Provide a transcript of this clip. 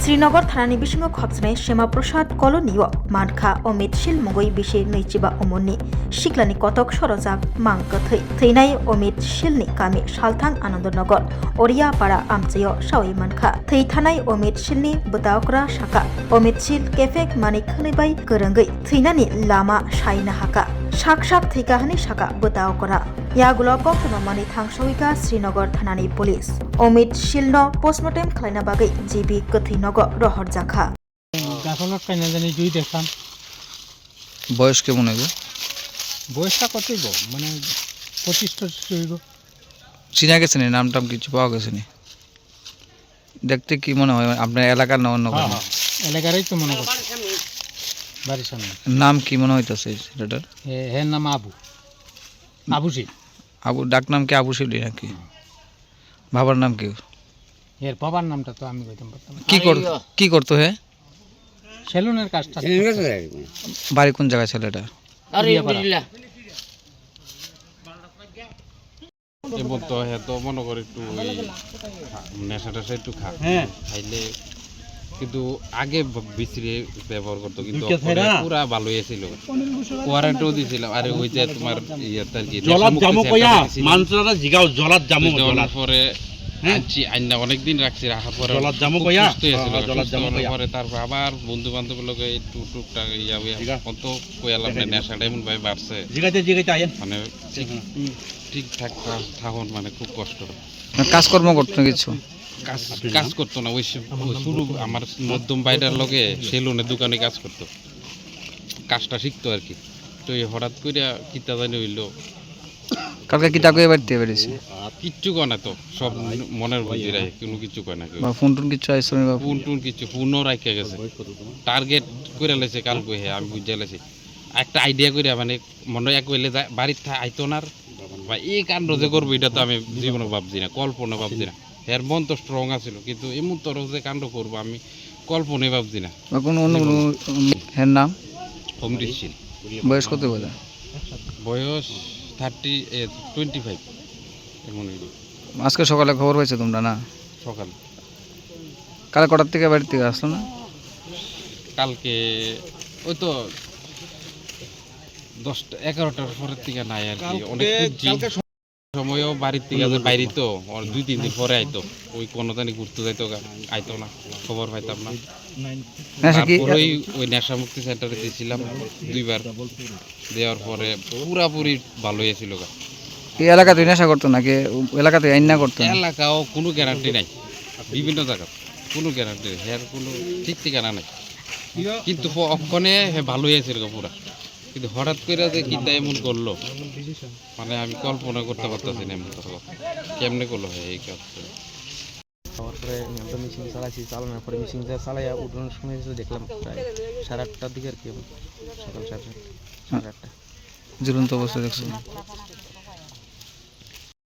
শ্রীনগর থানাनि बिसिङाव खबजानाय श्यामाप्रसाद कल'नियाव मानखा अमित शील मुगै बिसि नैजिबा अमननि सिख्लानि कटक सरजाक मांगो थैनाय अमित शीलनि गामि सालथां आनन्दनगर अरियापाड़ा आमचैयाव सावै मानखा थैथानाय अमित शीलनि बोदावग्रा साखा अमित शील केफेक मानिक होनैबाय गोरोंगै थैनानि लामा सायनो हाका साक साक थैगाहानि साका बोदावग्रा यागुलाव कक्टमानि थांसौइगा श्रीनगर थानानि पुलिस अमित शीलनो पोस्टमर्टेम खालायना बागै जिबि गोथैनग रहर जाखा গাছলত কাইনা জানি জুই দেখাম বয়স কেমন হইব বয়সটা কতইব মানে 25 হইব চিনা গেছে নি নাম টাম কিছু পাওয়া গেছে নি দেখতে কি মনে হয় আপনার এলাকার না অন্য কোনো এলাকারই তো মনে করছে বাড়ির সামনে নাম কি মনে হইতাছে ছেলেটার এর নাম আবু জি আবু ডাক নাম কি আবু শিলি নাকি বাবার নাম কি এর বাবার নামটা তো আমি কইতাম পারতাম কি করতো হে সেলুনের কাজটা বাড়ি কোন জায়গায় ছেলেটা এমন তো হ্যাঁ তো মনে করে একটু ওই নেশা টেশা একটু খাইলে কিন্তু আগে বিশ্রী ব্যবহার করতো কিন্তু পুরা ভালোই ছিল কোয়ারেন্টাইনও দিয়েছিলাম আরে ওই যে তোমার ইয়েটার কি জলাত জামো কইয়া মানুষরা জিগাও জলাত জামো জলাত পরে আনছি আইনা অনেকদিন রাখছি রাখার পরে জলাত জামো কইয়া জলাত জামো পরে তারপর আবার বন্ধু বান্ধব লোকে একটু টুকটাক ইয়া কত কইলাম না নেশাটা এমন ভাবে বাড়ছে জিগাইতে আইন মানে ঠিকঠাক থাকুন মানে খুব কষ্ট কাজকর্ম করতো কিছু কাজ করতো না ওই শুরু আমার মধ্যম বাইরের লগে সেলুনের দোকানে কাজ করতো কাজটা শিখতো আর কি তো এই হঠাৎ করে কিতা জানি হইলো কালকে কি টাকা বাড়তে পেরেছে কিচ্ছু কয় না তো সব মনের বুঝি রাখে কোনো কিছু কয় না কেউ ফোন টোন কিছু আইসো না ফোন টোন কিছু ফোনও রাখে গেছে টার্গেট করে লেছে কালকে হ্যাঁ আমি বুঝে লেছি একটা আইডিয়া করে মানে মনে এক হইলে বাড়িতে আইতো না বা এই কাণ্ড যে করবো এটা তো আমি জীবনে ভাবছি না কল্পনা ভাবছি না এর মন তো স্ট্রং আছিল কিন্তু এমন তরফ যে কাণ্ড করবো আমি কল্পনাই ভাবছি না কোনো অন্য এর নাম অমৃত শীল বয়স কত বলে বয়স 25 এমন আজকে সকালে খবর পাইছো তোমরা না সকাল কাল কটার থেকে বাড়ি থেকে আসলো না কালকে ওই তো 10-11টার পরের থেকে নাই আর কি অনেক সময়ও বাড়ির থেকে বাইরে তো 2-3 দিন পরে আইতো ওই কোনো জানি ঘুরতে যাইতো আইতো না খবর পাইতাম না তারপরে ওই নেশা মুক্তি সেন্টারে দিয়েছিলাম 2বার দেওয়ার পরে পুরাপুরি ভালো হয়েছিল এই এলাকাতে নেশা করতো নাকি এলাকাতে আইন করতো এলাকাও কোনো গ্যারান্টি নাই বিভিন্ন জায়গা কোনো গ্যারান্টি নেই এর কোনো ঠিক ঠিকানা নাই কিন্তু অক্ষণে ভালো হয়েছিল পুরা কিন্তু হঠাৎ করে যে কিতা এমন করলো মানে আমি কল্পনা করতে পারতেছি না এমন কথা কেমনে করলো এই কাজ তারপরে আমরা মেশিন চালাইছি চালানোর পরে মেশিনটা চালাইয়া উঠানোর সময় দেখলাম প্রায় 8:30টার দিকে আর কি সকাল 8:30 ঝুলন্ত অবস্থা দেখছো